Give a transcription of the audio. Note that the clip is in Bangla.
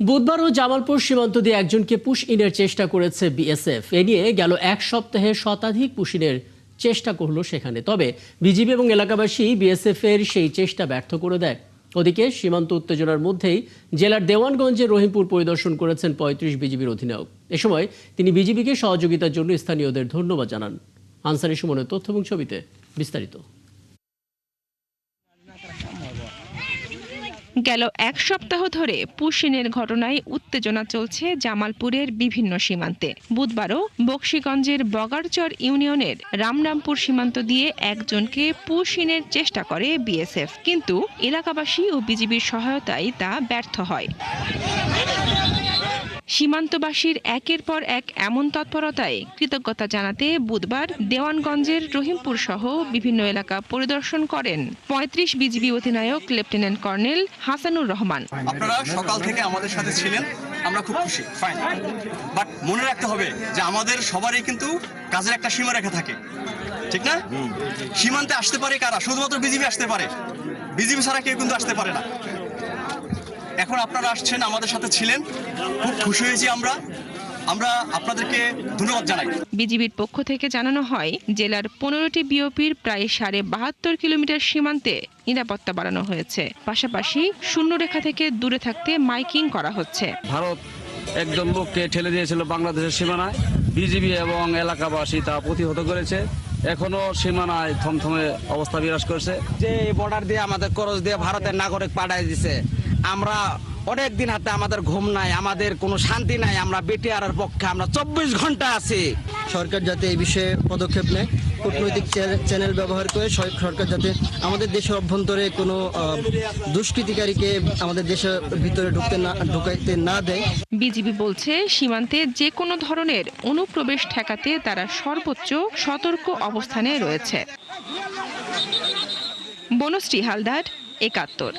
বুধবারও জামালপুর সীমান্ত দিয়ে একজনকে পুশ ইনের চেষ্টা করেছে বিএসএফ। এ নিয়ে গেল এক সপ্তাহে শতাধিক পুশ ইনের চেষ্টা করলো সেখানে, তবে বিজিবি এবং এলাকাবাসী বিএসএফ এর সেই চেষ্টা ব্যর্থ করে দেয়। ওদিকে সীমান্ত উত্তেজনার মধ্যেই জেলার দেওয়ানগঞ্জের রহিমপুর পরিদর্শন করেছেন ৩৫ বিজিবির অধিনায়ক। এ সময় তিনি বিজিবিকে সহযোগিতার জন্য স্থানীয়দের ধন্যবাদ জানান। আনসারি সুমনের তথ্য এবং ছবিতে বিস্তারিত। গেল এক সপ্তাহ ধরে পুশিনের ঘটনায় উত্তেজনা চলছে জামালপুরের বিভিন্ন সীমান্তে। বুধবারও বকশীগঞ্জের বগারচর ইউনিয়নের রামরামপুর সীমান্ত দিয়ে একজনকে পুশিনের চেষ্টা করে বিএসএফ, কিন্তু এলাকাবাসী ও বিজিবির সহায়তায় তা ব্যর্থ হয়। সীমান্তবাসীর একের পর এক এমন তৎপরতায় কৃতজ্ঞতা জানাতে বুধবার দেওয়ানগঞ্জের রহিমপুর সহ বিভিন্ন এলাকা পরিদর্শন করেন ৩৫ বিজিবি অধিনায়ক লেফটেন্যান্ট কর্নেল হাসানুর রহমান। আপনারা সকাল থেকে আমাদের সাথে ছিলেন, আমরা খুব খুশি, ফাইন। বাট মনে রাখতে হবে যে আমাদের সবারই কিন্তু কাজের একটা সীমারেখা থাকে, ঠিক না? সীমান্তে আসতে পারে কারা? শুধুমাত্র বিজিবি আসতে পারে, বিজিবি ছাড়া কেউ কিন্তু আসতে পারে না। এখন আপনারা আসছেন, আমাদের সাথে ছিলেন, খুব খুশি হয়েছি আমরা আপনাদেরকে ধন্যবাদ জানাই। বিজিবির পক্ষ থেকে জানানো হয়, জেলার 15টি বিওপির প্রায় ৭২ কিলোমিটার সীমান্তে নিরাপত্তা বাড়ানো হয়েছে। পাশাপাশি শূন্যরেখা থেকে দূরে থাকতে মাইকিং করা হচ্ছে। ভারত একজন লোককে ঠেলে দিয়েছিল বাংলাদেশের সীমানায়, বিজিবি এবং এলাকাবাসী তা প্রতিহত করেছে। এখনো সীমানায় থমথমে অবস্থা বিরাজ করছে। যে বর্ডার দিয়ে আমাদের ক্রস দিয়ে ভারতের নাগরিক পাঠাই দিছে, আমরা অনেক দিন হাতে আমাদের ঘুম নাই, আমাদের কোনো শান্তি নাই। আমরা বিটিআরের পক্ষে আমরা 24 ঘন্টা আছি। সরকার যাতে এই বিষয়ে পদক্ষেপ নেয়, কূটনৈতিক চ্যানেল ব্যবহার করে সরকার যাতে আমাদের দেশের অভ্যন্তরে কোনো দুষ্কৃতিকারীকে আমাদের দেশের ভিতরে ঢুকাইতে না দেয়। বিজিবি বলছে, সীমান্তে যে কোনো ধরনের অনুপ্রবেশ ঠেকাতে তারা সর্বোচ্চ সতর্ক অবস্থানে রয়েছে। বনশ্রী হালদার, ৭১।